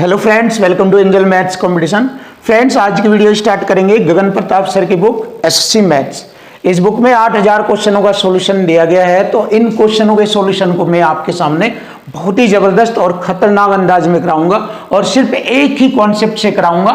Hello friends, welcome to Angel maths competition. Friends, आज की video start करेंगे Gagan Pratap sir की बुक एसएससी मैथ्स। इस बुक में 8000 क्वेश्चनों का सॉल्यूशन दिया गया है। तो इन क्वेश्चनों के सॉल्यूशन को मैं आपके सामने बहुत ही जबरदस्त और खतरनाक अंदाज में कराऊंगा और सिर्फ एक ही कॉन्सेप्ट से कराऊंगा।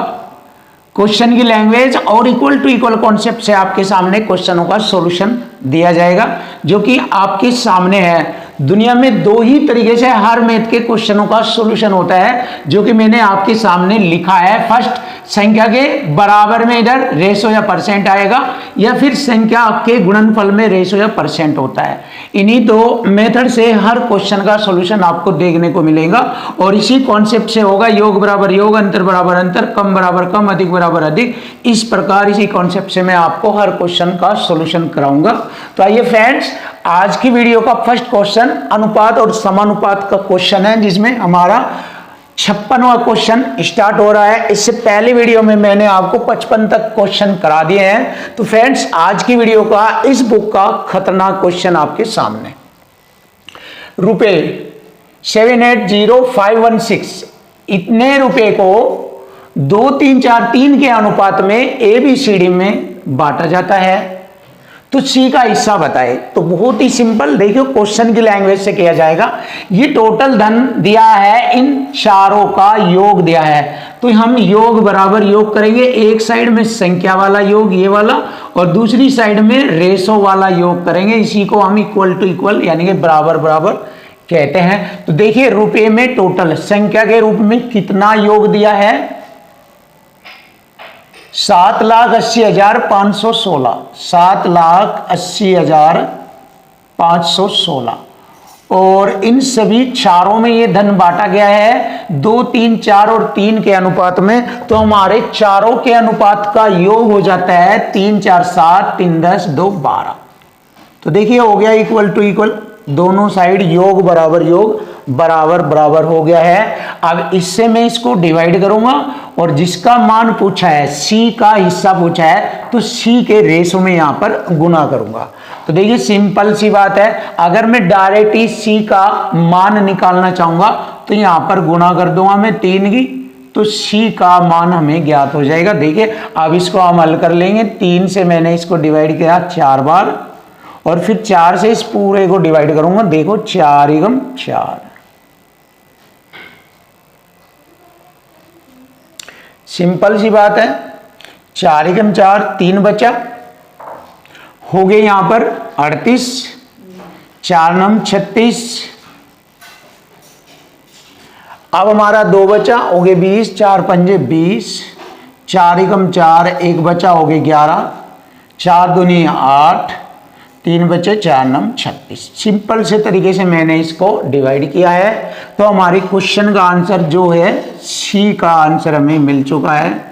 क्वेश्चन की लैंग्वेज और इक्वल टू इक्वल कॉन्सेप्ट से आपके सामने क्वेश्चनों का सॉल्यूशन दिया जाएगा, जो कि आपके सामने है। दुनिया में दो ही तरीके से हर मैथ के क्वेश्चनों का सॉल्यूशन होता है, जो कि मैंने आपके सामने लिखा है। फर्स्ट, संख्या के बराबर में इधर रेशो या परसेंट आएगा, या फिर संख्या के गुणनफल में रेशो या परसेंट होता है। इन्हीं दो मेथड से हर क्वेश्चन का सॉल्यूशन आपको देखने को मिलेगा और इसी कॉन्सेप्ट से होगा। योग बराबर योग, अंतर बराबर अंतर, कम बराबर कम, अधिक बराबर अधिक। इस प्रकार इसी कॉन्सेप्ट से मैं आपको हर क्वेश्चन का सॉल्यूशन कराऊंगा। तो आइए फ्रेंड्स, आज की वीडियो का फर्स्ट क्वेश्चन अनुपात और समानुपात का क्वेश्चन है, जिसमें हमारा 56वां क्वेश्चन स्टार्ट हो रहा है। इससे पहले वीडियो में मैंने आपको 55 तक क्वेश्चन करा दिए हैं। तो फ्रेंड्स, आज की वीडियो का इस बुक का खतरनाक क्वेश्चन आपके सामने। रुपए 780516 इतने रुपए को 2 3 4 3 के अनुपात में ABCD में बांटा जाता है, तो सी का हिस्सा बताए। तो बहुत ही सिंपल, देखियो क्वेश्चन की लैंग्वेज से किया जाएगा। ये टोटल धन दिया है, इन चारों का योग दिया है, तो हम योग बराबर योग करेंगे। एक साइड में संख्या वाला योग ये वाला, और दूसरी साइड में रेशो वाला योग करेंगे। इसी को हम इक्वल टू इक्वल यानी कि बराबर बराबर कहते हैं। तो देखिए, रुपए में टोटल संख्या के रूप में कितना योग दिया है? 7,80,516 7,80,516। और इन सभी चारों में ये धन बांटा गया है 2 3 4 और 3 के अनुपात में। तो हमारे चारों के अनुपात का योग हो जाता है 3 4 7, 3 10, 2 12। तो देखिए, हो गया इक्वल टू इक्वल, दोनों साइड योग बराबर योग बराबर बराबर हो गया है। अब इससे मैं इसको डिवाइड करूंगा और जिसका मान पूछा है, सी का हिस्सा पूछा है, तो सी के रेशो में यहां पर गुना करूंगा। तो देखिए, सिंपल सी बात है। अगर मैं डायरेक्ट ही सी का मान निकालना चाहूंगा तो यहां पर गुना कर दूंगा मैं 3 की, तो सी का मान हमें ज्ञात हो जाएगा। देखिए, अब इसको हम हल कर लेंगे। 3 से मैंने इसको डिवाइड किया 4 बार, और फिर 4 से इस पूरे को डिवाइड करूंगा। देखो, 4 एकम 4। सिंपल सी बात है। 4 एकम 4, 3 बचा, हो गए यहां पर 38, 4 नम 36। अब हमारा 2 बचा, हो गए 20, 4 पंजे 20, 4 एकम 4, 1 बचा, हो गए 11, 4 दूनी 8, 3 बचे, 4 नम 36। सिंपल से तरीके से मैंने इसको डिवाइड किया है। तो हमारी क्वेश्चन का आंसर जो है, सी का आंसर हमें मिल चुका है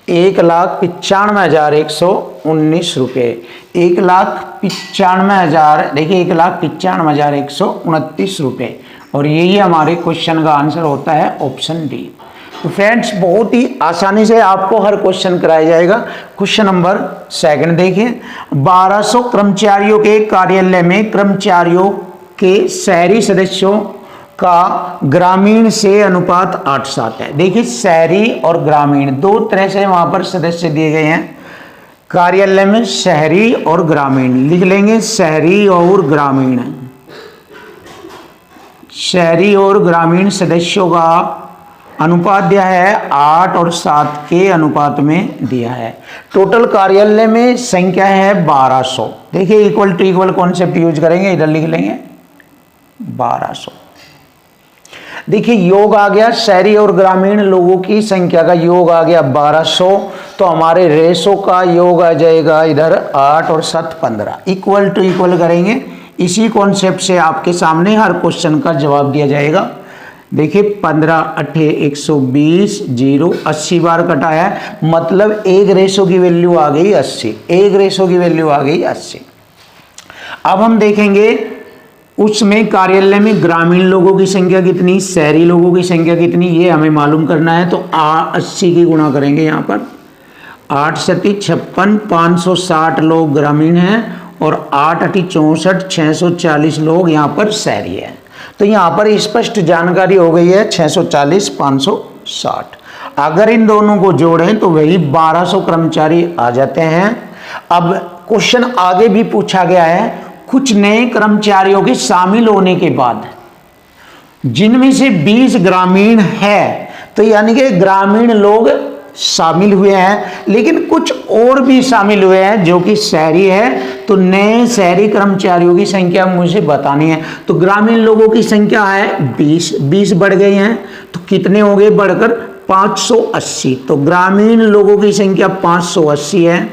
1,95,119 रुपये। 1,95,000, देखिए 1,95,129 रुपये। और यही हमारे क्वेश्चन का आंसर होता है ऑप्शन डी। तो फ्रेंड्स, बहुत ही आसानी से आपको हर क्वेश्चन कराया जाएगा। क्वेश्चन नंबर 2 देखिए। 1200 कर्मचारियों के कार्यालय में कर्मचारियों के शहरी सदस्यों का ग्रामीण से अनुपात 8:7 है। देखिए, शहरी और ग्रामीण दो तरह से वहां पर सदस्य दिए गए हैं। कार्यालय में शहरी और ग्रामीण लिख लेंगे, शहरी और ग्रामीण। शहरी और ग्रामीण सदस्यों का अनुपात दिया है 8 और 7 के अनुपात में दिया है। टोटल कार्यालय में संख्या है 1200। देखिए, equal to equal concept use करेंगे, इधर लिख लेंगे 1200। देखिए, योग आ गया, शहरी और ग्रामीण लोगों की संख्या का योग आ गया 1200। तो हमारे रेशो का योग आ जाएगा इधर 8 और 7 15। इक्वल टू इक्वल करेंगे, इसी कॉन्सेप्ट से आपके सामने हर क्वेश्चन का जवाब दिया जाएगा। देखिए, 15 8 120, 0 80 बार कटा है, मतलब एक रेशो की वैल्यू आ गई 80। एक रेशो की वैल्यू आ गई 80। अब हम देखेंगे उसमें कार्यालय में ग्रामीण लोगों की संख्या कितनी, शहरी लोगों की संख्या कितनी, ये हमें मालूम करना है। तो 80 की गुणा करेंगे यहाँ पर। 8 सती 56, 560 लोग ग्रामीण हैं और 8 अठी 64, 640 लोग यहाँ पर शहरी है। तो यहाँ पर स्पष्ट जानकारी हो गई है 640 560। अगर इन दोनों को जोड़ें तो वही 1200 कर्मचारी आ जाते हैं। अब क्वेश्चन आगे भी पूछा गया है, कुछ नए कर्मचारियों के शामिल होने के बाद जिनमें से 20 ग्रामीण है, तो यानी कि ग्रामीण लोग शामिल हुए हैं, लेकिन कुछ और भी शामिल हुए हैं जो कि शहरी है, तो नए शहरी कर्मचारियों की संख्या मुझे बतानी है। तो ग्रामीण लोगों की संख्या है 20 बढ़ गई हैं, तो कितने हो गए बढ़कर 580। तो ग्रामीण लोगों की संख्या 580 है,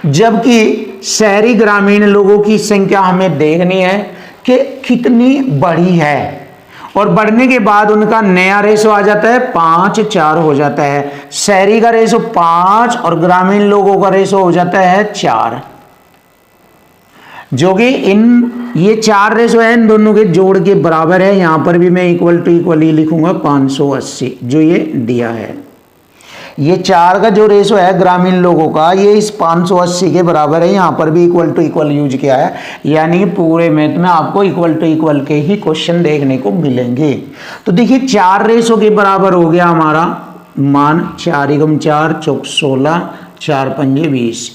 जबकि शहरी ग्रामीण लोगों की संख्या हमें देखनी है कि कितनी बढ़ी है, और बढ़ने के बाद उनका नया रेशो आ जाता है 5:4 हो जाता है। शहरी का रेशो 5 और ग्रामीण लोगों का रेशो हो जाता है 4, जो कि ये 4 रेशो है इन दोनों के जोड़ के बराबर है। यहां पर भी मैं इक्वल टू इक्वल ही लिखूंगा 580 जो ये दिया है। ये 4 का जो रेशो है ग्रामीण लोगों का, ये इस 580 के बराबर है। यहाँ पर भी इक्वल टू इक्वल यूज किया है, यानी कि पूरे मैथ में आपको इक्वल टू इक्वल के ही क्वेश्चन देखने को मिलेंगे। तो देखिए 4 रेशो के बराबर हो गया हमारा मान 4 × 4 = 16, 4 × 5 = 20,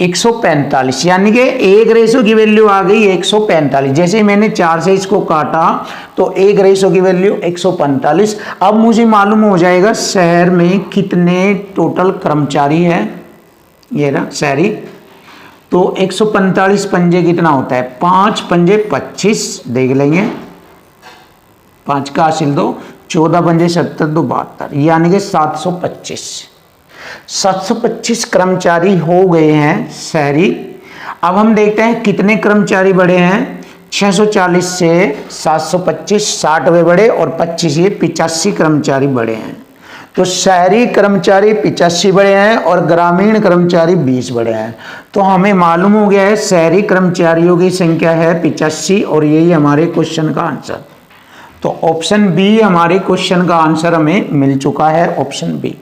145, यानी कि एक रेशो की वैल्यू आ गई 145। जैसे ही मैंने 4 से इसको काटा तो एक रेशो की वैल्यू 145। अब मुझे मालूम हो जाएगा शहर में कितने टोटल कर्मचारी है, ये ना शहरी। तो 145 पंजे कितना होता है, 5 पंजे 25, देख लेंगे 5 का हासिल 2, 14 पंजे 70, 2 72, यानी कि 725 कर्मचारी हो गए हैं शहरी। अब हम देखते हैं कितने कर्मचारी बढ़े हैं, 640 से 725, 60 बढ़े और 25 ये 85 कर्मचारी बढ़े हैं। तो शहरी कर्मचारी 85 बढ़े हैं और ग्रामीण कर्मचारी 20 बढ़े हैं। तो हमें मालूम हो गया है शहरी कर्मचारियों की संख्या है 85 और यही हमारे क्वेश्चन का आंसर। तो ऑप्शन बी हमारे क्वेश्चन का आंसर हमें मिल चुका है, ऑप्शन बी।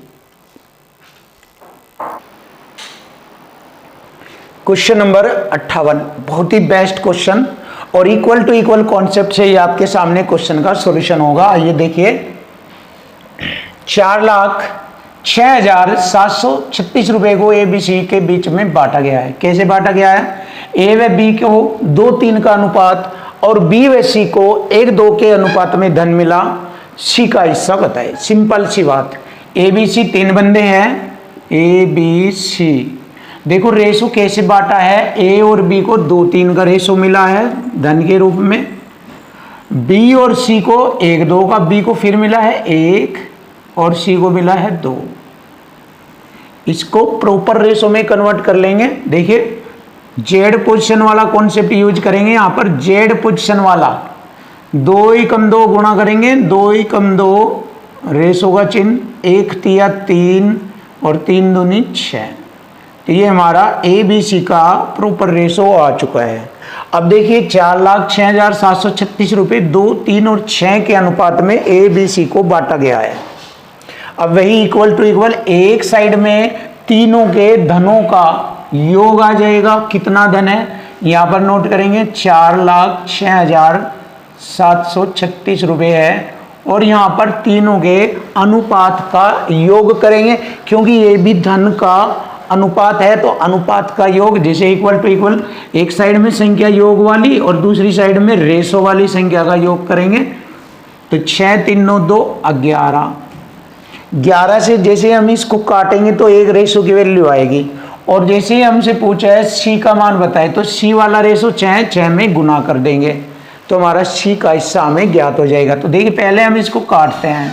क्वेश्चन नंबर 58 बहुत ही बेस्ट क्वेश्चन और इक्वल टू इक्वल कॉन्सेप्ट से ये आपके सामने क्वेश्चन का सॉल्यूशन होगा। आइए देखिए, 4,06,736 रुपए को ए बी सी के बीच में बांटा गया है। कैसे बांटा गया है, ए व बी को 2:3 का अनुपात और बी व सी को 1:2 के अनुपात में धन मिला, सी का हिस्सा बताए। सिंपल सी बात, ए बी सी 3 बंदे हैं, ए बी सी। देखो रेशो कैसे बांटा है, ए और बी को 2:3 का रेशो मिला है धन के रूप में, बी और सी को 1:2 का, बी को फिर मिला है 1 और सी को मिला है 2। इसको प्रॉपर रेशो में कन्वर्ट कर लेंगे। देखिए जेड पोजीशन वाला कॉन्सेप्ट यूज करेंगे, यहां पर जेड पोजीशन वाला 2 गुणा करेंगे, 2 रेशो का चिन्ह, 1 तिया 3 और 3 दूनी 6। तो ये हमारा ए बी सी का प्रॉपर रेशो आ चुका है। अब देखिए 4,06,736 रुपये 2, 3 और 6 के अनुपात में ए बी सी को बांटा गया है। अब वही इक्वल टू इक्वल एक साइड में तीनों के धनों का योग आ जाएगा। कितना धन है यहाँ पर नोट करेंगे, 4,06,736 रुपये है और यहाँ पर तीनों के अनुपात का योग करेंगे, क्योंकि ये भी धन का अनुपात है। तो अनुपात का योग जैसे इक्वल टू इक्वल, एक साइड में संख्या योग वाली और दूसरी साइड में रेशो वाली संख्या का योग करेंगे। तो 6 3 9 2 11, 11 से जैसे हम इसको काटेंगे तो एक रेशो की वैल्यू आएगी। और जैसे ही हमसे पूछा है सी का मान बताए, तो सी वाला रेशो 6 में गुना कर देंगे तो हमारा सी का हिस्सा हमें ज्ञात हो जाएगा। तो देखिए पहले हम इसको काटते हैं,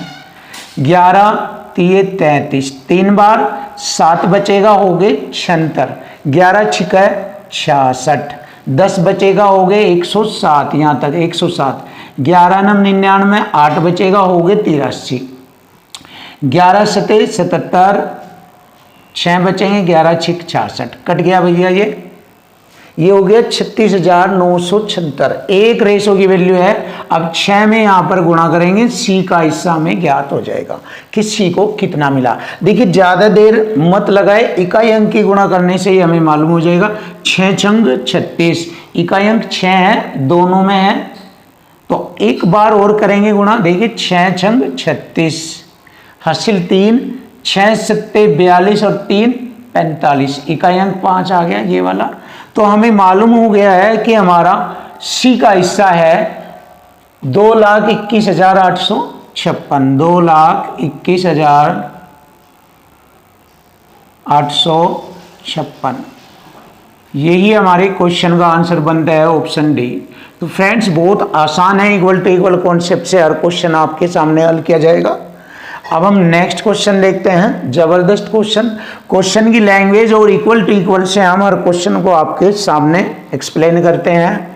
11 3 33, 3 बार 7 बचेगा, हो गए 76, 11 6 66, 10 बचेगा, हो गए 107, यहाँ तक 107, 11 9 99, 8 बचेगा, हो गए 83, 11 7 77, 6 बचेंगे, 11 6 66, कट गया भैया ये हो गया 36,976। एक रेशो की वैल्यू है। अब 6 में यहां पर गुणा करेंगे, सी का हिस्सा हमें ज्ञात हो जाएगा कि सी को कितना मिला। देखिए ज्यादा देर मत लगाए, इकाई अंक की गुणा करने से ही हमें मालूम हो जाएगा। 6 छंग 36, इकाई अंक 6 है, दोनों में है तो एक बार और करेंगे गुणा। देखिए 6 छंग 36, हासिल 3, 6 सत्ते 42 और 3 45, इकाई अंक 5 आ गया ये वाला। तो हमें मालूम हो गया है कि हमारा सी का हिस्सा है 2,21,856, 2,21,856, यही हमारे क्वेश्चन का आंसर बनता है ऑप्शन डी। तो फ्रेंड्स बहुत आसान है, इक्वल टू इक्वल कॉन्सेप्ट से हर क्वेश्चन आपके सामने हल किया जाएगा। अब हम नेक्स्ट क्वेश्चन देखते हैं, जबरदस्त क्वेश्चन। क्वेश्चन की लैंग्वेज और इक्वल टू इक्वल से हम हर क्वेश्चन को आपके सामने एक्सप्लेन करते हैं।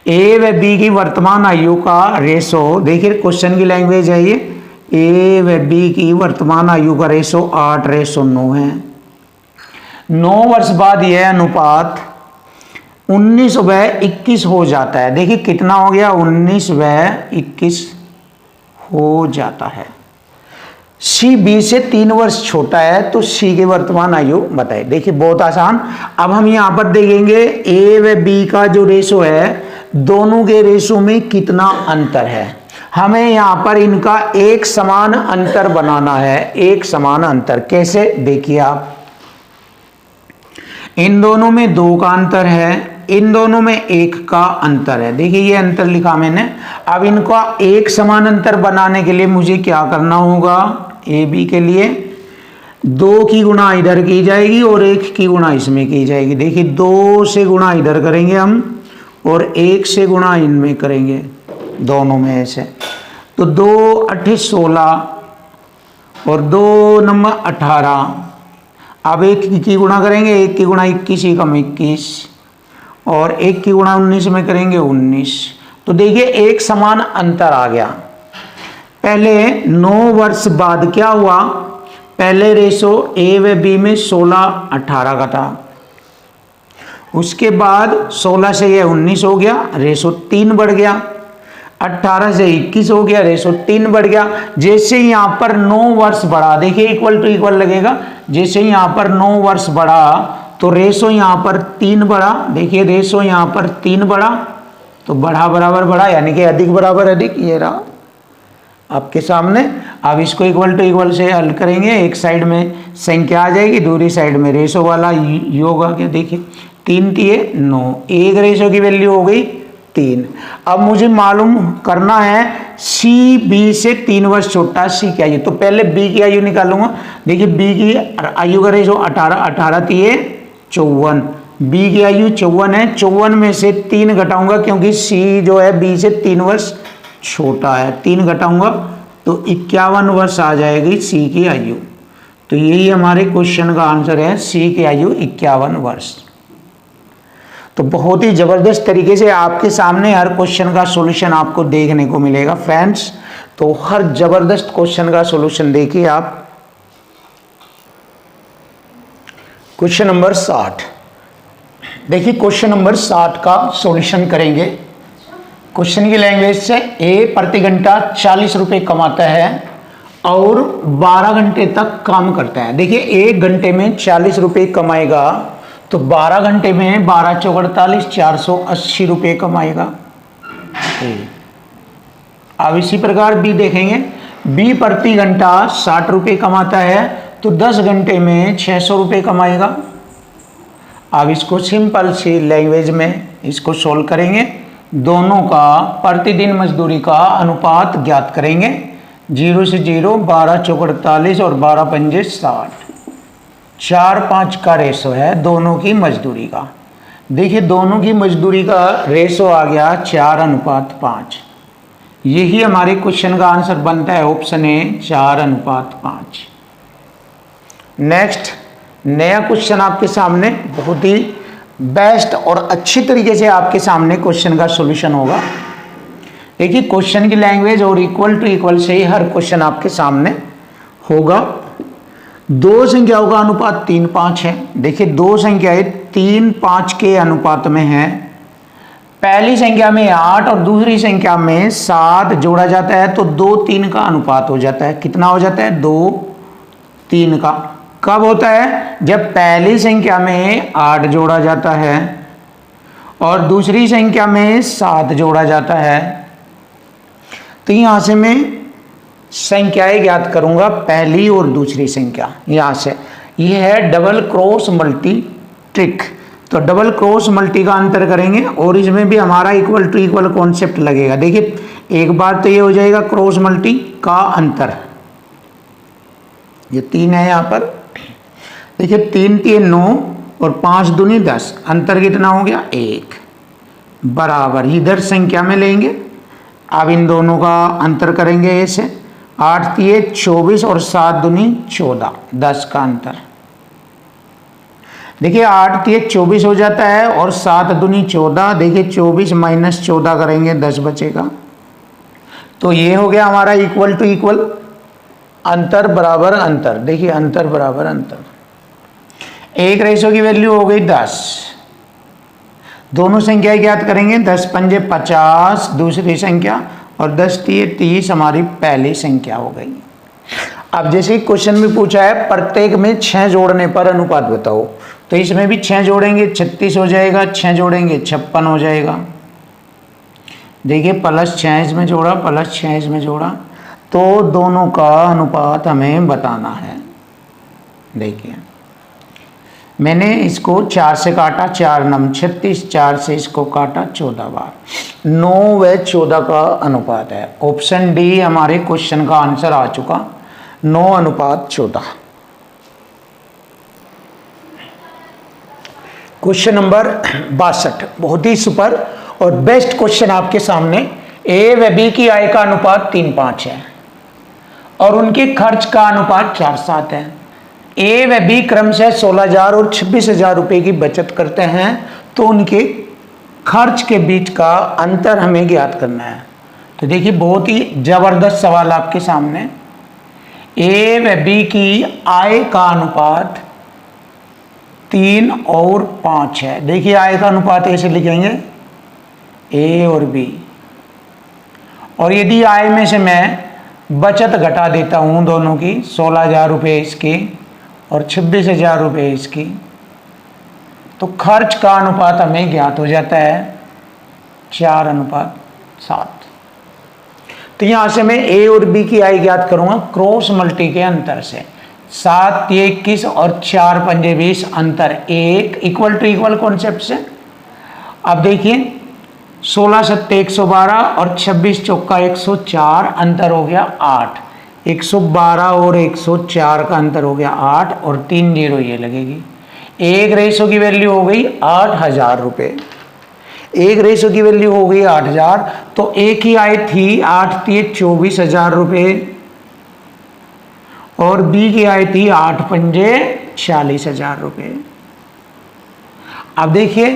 ए व बी की वर्तमान आयु का रेशो, देखिए क्वेश्चन की लैंग्वेज है ये, ए व बी की वर्तमान आयु का रेशो 8:9 है। 9 वर्ष बाद यह अनुपात 19/21 हो जाता है। देखिए कितना हो गया, 19/21 हो जाता है। सी बी से 3 वर्ष छोटा है, तो सी की वर्तमान आयु बताए। देखिए बहुत आसान। अब हम यहां पर देखेंगे ए व बी का जो रेशो है, दोनों के रेशो में कितना अंतर है। हमें यहां पर इनका एक समान अंतर बनाना है। एक समान अंतर कैसे, देखिए आप, इन दोनों में 2 का अंतर है, इन दोनों में 1 का अंतर है। देखिए ये अंतर लिखा मैंने। अब इनका एक समान अंतर बनाने के लिए मुझे क्या करना होगा, ए बी के लिए 2 की गुणा इधर की जाएगी और 1 की गुणा इसमें की जाएगी। देखिए 2 से गुणा इधर करेंगे हम और 1 से गुणा इनमें करेंगे, दोनों में ऐसे। तो 2 8 16 और 2 नंबर 18। अब 1 की गुणा करेंगे, 1 की गुणा 21, 21 और 1 की गुणा 19 में करेंगे 19। तो देखिए एक समान अंतर आ गया। पहले 9 वर्ष बाद क्या हुआ, पहले रेशो ए व बी में 16:18 का था, उसके बाद 16 से यह 19 हो गया, रेशो 3 बढ़ गया, 18 से 21 हो गया, रेशो 3 बढ़ गया। जैसे यहां पर 9 वर्ष बढ़ा, देखिए इक्वल टू इक्वल लगेगा, जैसे यहां पर 9 वर्ष बढ़ा तो रेशो यहां पर 3 बढ़ा। देखिए रेशो यहां पर 3 बढ़ा, तो बढ़ा बराबर बढ़ा, यानी कि अधिक बराबर अधिक, ये रहा आपके सामने। अब इसको इक्वल टू इक्वल से हल करेंगे, एक साइड में संख्या आ जाएगी, दूसरी साइड में रेशो वाला योग आ गया। देखिए 3 3 9, एक रेशो की वैल्यू हो गई 3। अब मुझे मालूम करना है सी बी से 3 वर्ष छोटा सी की आयु, तो पहले बी की आयु निकालूंगा। देखिए बी की आयु का रेशो 18, 18 3 54, बी की आयु 54 है। 54 में से 3 घटाऊंगा क्योंकि सी जो है बी से 3 वर्ष छोटा है, 3 घटाऊंगा तो 51 वर्ष आ जाएगी सी की आयु। तो यही हमारे क्वेश्चन का आंसर है, सी की आयु 51 वर्ष। तो बहुत ही जबरदस्त तरीके से आपके सामने हर क्वेश्चन का सॉल्यूशन आपको देखने को मिलेगा फ्रेंड्स। तो हर जबरदस्त क्वेश्चन का सॉल्यूशन देखिए आप। क्वेश्चन नंबर 60, देखिए क्वेश्चन नंबर 60 का सॉल्यूशन करेंगे। क्वेश्चन की लैंग्वेज से, ए प्रति घंटा 40 रुपये कमाता है और 12 घंटे तक काम करता है। देखिए 1 घंटे में 40 रुपये कमाएगा, तो 12 घंटे में 12 चौक 48, 480 रुपये कमाएगा। अब इसी प्रकार बी देखेंगे, बी प्रति घंटा 60 रुपये कमाता है, तो 10 घंटे में 600 रुपये कमाएगा। अब इसको सिंपल सी लैंग्वेज में इसको सोल्व करेंगे। दोनों का प्रतिदिन मजदूरी का अनुपात ज्ञात करेंगे। 0 से 0, 12 चौक 48 और 12 पंजे 60, 4-5 का रेशो है दोनों की मजदूरी का। देखिए दोनों की मजदूरी का रेशो आ गया 4:5। यही हमारे क्वेश्चन का आंसर बनता है ऑप्शन ए, 4:5। नेक्स्ट नया क्वेश्चन आपके सामने, बहुत ही बेस्ट और अच्छी तरीके से आपके सामने क्वेश्चन का सॉल्यूशन होगा। देखिए क्वेश्चन की लैंग्वेज और इक्वल टू इक्वल से ही हर क्वेश्चन आपके सामने होगा। 2 संख्याओं का अनुपात 3-5 है। देखिए 2 संख्याएं 3-5 के अनुपात में है। पहली संख्या में 8 और दूसरी संख्या में 7 जोड़ा जाता है तो 2-3 का अनुपात हो जाता है। कितना हो जाता है? 2-3 का। कब होता है? जब पहली संख्या में 8 जोड़ा जाता है और दूसरी संख्या में 7 जोड़ा जाता है। तो यहाँ से मैं संख्याएं ज्ञात करूंगा, पहली और दूसरी संख्या। यहाँ से ये है डबल क्रॉस मल्टी ट्रिक। तो डबल क्रॉस मल्टी का अंतर करेंगे और इसमें भी हमारा इक्वल टू इक्वल कॉन्सेप्ट लगेगा। देखिए एक बार तो ये हो जाएगा क्रॉस मल्टी का अंतर, ये 3 है यहाँ पर। देखिए 3 3 9 और 5 दूनी 10, अंतर कितना हो गया 1, बराबर इधर संख्या में लेंगे। अब इन दोनों का अंतर करेंगे ऐसे, 8 3 24 और 7 दूनी 14, 10 का अंतर। देखिए 8 3 24 हो जाता है और 7 दूनी 14। देखिए 24 माइनस 14 करेंगे 10 बचेगा। तो ये हो गया हमारा इक्वल टू इक्वल, अंतर बराबर अंतर। देखिए अंतर बराबर अंतर। एक रेशो की वैल्यू हो गई 10, दोनों संख्याएं ज्ञात करेंगे। 10 पंजे 50 दूसरी संख्या और 10 3 30 हमारी पहली संख्या हो गई। अब जैसे क्वेश्चन में पूछा है प्रत्येक में 6 जोड़ने पर अनुपात बताओ, तो इसमें भी 6 जोड़ेंगे 36 हो जाएगा, 6 जोड़ेंगे 56 हो जाएगा। देखिए प्लस 6 इसमें जोड़ा, प्लस 6 इसमें जोड़ा, तो दोनों का अनुपात हमें बताना है। देखिए मैंने इसको 4 से काटा, 4 नम 36, 4 से इसको काटा 14 बार, 9 व 14 का अनुपात है। ऑप्शन डी हमारे क्वेश्चन का आंसर आ चुका, 9:14। क्वेश्चन नंबर 62 बहुत ही सुपर और बेस्ट क्वेश्चन आपके सामने। ए व बी की आय का अनुपात 3:5 है और उनके खर्च का अनुपात 4:7 है। ए व बी क्रमशः 16,000 और 26,000 रुपए की बचत करते हैं, तो उनके खर्च के बीच का अंतर हमें ज्ञात करना है। तो देखिए बहुत ही जबरदस्त सवाल आपके सामने। ए व बी की आय का अनुपात 3 और 5 है। देखिए आय का अनुपात ऐसे लिखेंगे ए और बी, और यदि आय में से मैं बचत घटा देता हूं दोनों की, 16,000 रुपये इसकी और 26,000 रुपये इसकी, तो खर्च का अनुपात हमें ज्ञात हो जाता है 4:7। तो यहां से मैं ए और बी की आय ज्ञात करूंगा क्रॉस मल्टी के अंतर से। 7 21 और 4 पंजे 20, अंतर 1, इक्वल टू इक्वल कॉन्सेप्ट से। अब देखिए 16 7 112 और 26 चौका 104, अंतर हो गया 8। 112 और 104 का अंतर हो गया 8 और 3 0 ये लगेगी। एक रेशो की वैल्यू हो गई 8,000 रुपये। एक रेशो की वैल्यू हो गई 8,000, तो एक ही आय थी 8 3 24,000 रुपये और बी की आय थी 8 पंजे 40,000 रुपये। अब देखिए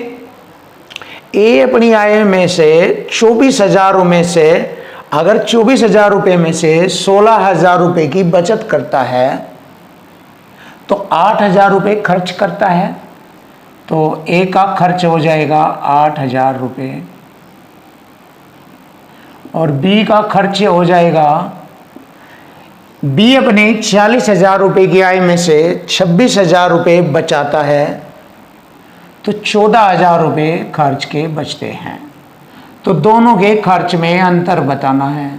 ए अपनी आय में से 24,000 में से अगर 24,000 रुपये में से 16,000 रुपये की बचत करता है तो 8,000 रुपये खर्च करता है, तो ए का खर्च हो जाएगा 8,000 रुपये और बी का खर्च हो जाएगा, बी अपने 40,000 रुपये की आय में से 26,000 रुपये बचाता है, तो 14,000 रुपये खर्च के बचते हैं। तो दोनों के खर्च में अंतर बताना है।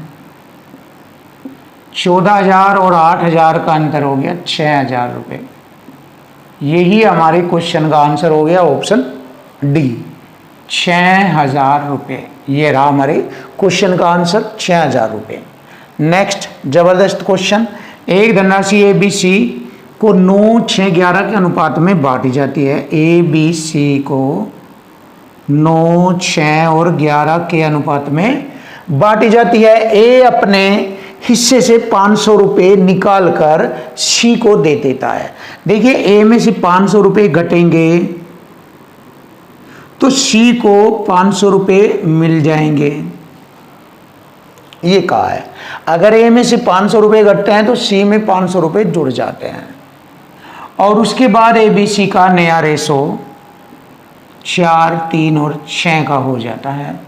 14,000 और 8,000 का अंतर हो गया 6,000 रुपये। यही हमारे क्वेश्चन का आंसर हो गया ऑप्शन डी, 6,000 रुपये। ये रहा हमारे क्वेश्चन का आंसर, 6,000 रुपये। नेक्स्ट जबरदस्त क्वेश्चन। एक धनराशि ए बी सी को 9 6 11 के अनुपात में बांटी जाती है। ए बी सी को 9 6 और 11 के अनुपात में बांटी जाती है। ए अपने हिस्से से 500 रुपये निकाल कर सी को दे देता है। देखिए ए में से 500 रुपये घटेंगे तो सी को 500 रुपये मिल जाएंगे, ये कहा है। अगर ए में से 500 रुपये घटते हैं तो सी में 500 रुपये जुड़ जाते हैं। और उसके बाद ए बी सी का नया रेशो 4 3 और 6 का हो जाता है।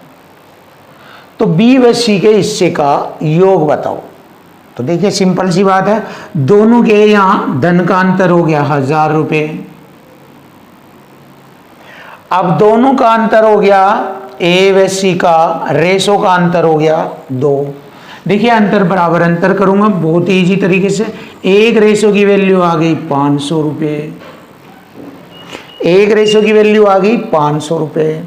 तो बी व सी के हिस्से का योग बताओ। तो देखिए सिंपल सी बात है, दोनों के यहां धन का अंतर हो गया 1,000 रुपये। अब दोनों का अंतर हो गया, ए व सी का रेशो का अंतर हो गया 2। देखिए अंतर बराबर अंतर करूंगा बहुत ही ईजी तरीके से। एक रेशो की वैल्यू आ गई 500 रुपये, एक रेशो की वैल्यू आ गई 500 रुपये।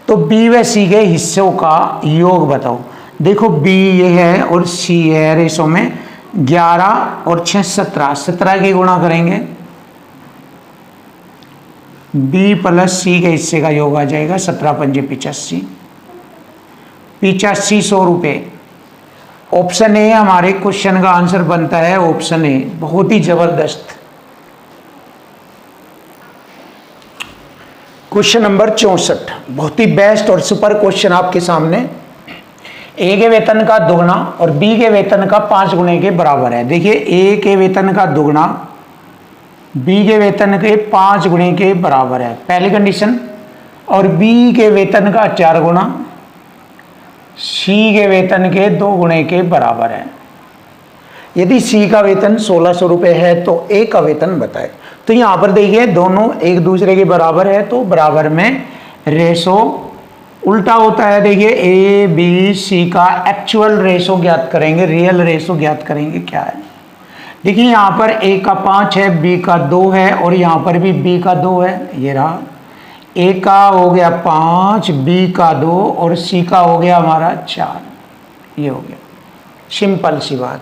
तो बी व सी के हिस्सों का योग बताओ। देखो बी ये है और सी है, रेशो में 11 और 6 17, 17 के गुणा करेंगे, बी प्लस सी के हिस्से का योग आ जाएगा 17 पंजे 85, 8500 रुपये। ऑप्शन ए हमारे क्वेश्चन का आंसर बनता है, ऑप्शन ए। बहुत ही जबरदस्त। क्वेश्चन नंबर 64 बहुत ही बेस्ट और सुपर क्वेश्चन आपके सामने। ए के वेतन का दुगना और बी के वेतन का 5 गुने के बराबर है। देखिए ए के वेतन का दुगना बी के वेतन के 5 गुने के बराबर है, पहली कंडीशन। और बी के वेतन का 4 गुना सी के वेतन के 2 गुने के बराबर है। यदि सी का वेतन 1600 रुपये है तो ए का वेतन बताए। तो यहां पर देखिए दोनों एक दूसरे के बराबर है, तो बराबर में रेशो उल्टा होता है। देखिए ए बी सी का एक्चुअल रेशो ज्ञात करेंगे, रियल रेशो ज्ञात करेंगे क्या है। देखिए यहां पर ए का 5 है, बी का 2 है, और यहां पर भी बी का 2 है। ये रहा, ए का हो गया 5, बी का 2 और सी का हो गया हमारा 4। ये हो गया, सिंपल सी बात।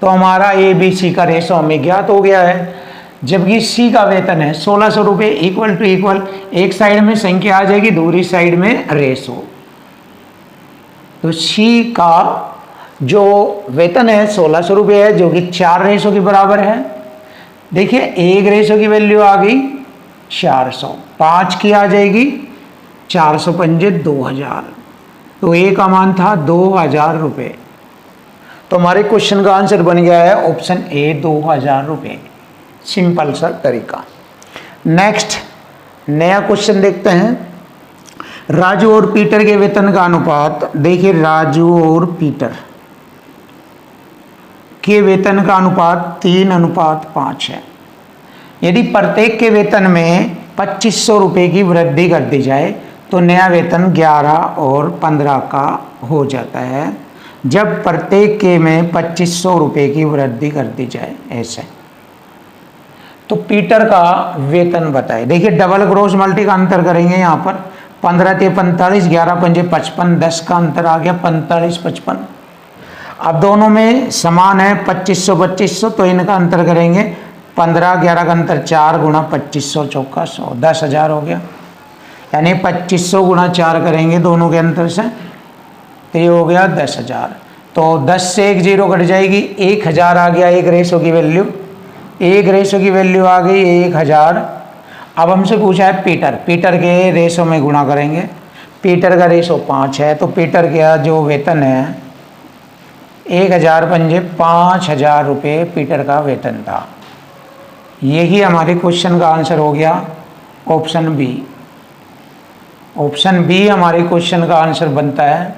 तो हमारा ए बी सी का रेशो हमें ज्ञात हो गया है। जबकि सी का वेतन है 1600 रुपये, इक्वल टू इक्वल, एक साइड में संख्या आ जाएगी, दूसरी साइड में रेशो। तो सी का जो वेतन है 1600 रुपये है, जो कि 4 रेशो के बराबर है। देखिए एक रेशो की वैल्यू आ गई 400, 5 की आ जाएगी 400 पंजे 2000, तो ए का मान था 2000 रुपये। तो हमारे क्वेश्चन का आंसर बन गया है ऑप्शन ए 2000 रुपये। सिंपल सा तरीका। नेक्स्ट नया क्वेश्चन देखते हैं। राजू और पीटर के वेतन का अनुपात। देखिए राजू और पीटर के वेतन का अनुपात 3:5 है। यदि प्रत्येक के वेतन में 2500 रुपये की वृद्धि कर दी जाए तो नया वेतन 11 और 15 का हो जाता है, जब प्रत्येक के में 2500 रुपये की वृद्धि कर दी जाए। ऐसे तो पीटर का वेतन बताए। देखिए डबल क्रॉस मल्टी का अंतर करेंगे यहाँ पर, 15 ते 45, 11 पंजे 55, 10 का अंतर आ गया 45 55। अब दोनों में समान है 2500 2500, तो इनका अंतर करेंगे 15, 11 का अंतर 4 गुणा 2500 चौका 100, 10,000 हो गया। यानी 2500 गुणा 4 करेंगे दोनों के अंतर से, तो ये हो गया 10,000। तो 10 से 1 0 कट जाएगी, 1000 आ गया एक रेशो की वैल्यू, एक रेशो की वैल्यू आ गई 1000। अब हमसे पूछा है पीटर, पीटर के रेशो में गुणा करेंगे। पीटर का रेशो 5 है, तो पीटर का जो वेतन है 1000 पंजे 5000 रुपये पीटर का वेतन था। यही हमारे क्वेश्चन का आंसर हो गया ऑप्शन बी। ऑप्शन बी हमारे क्वेश्चन का आंसर बनता है।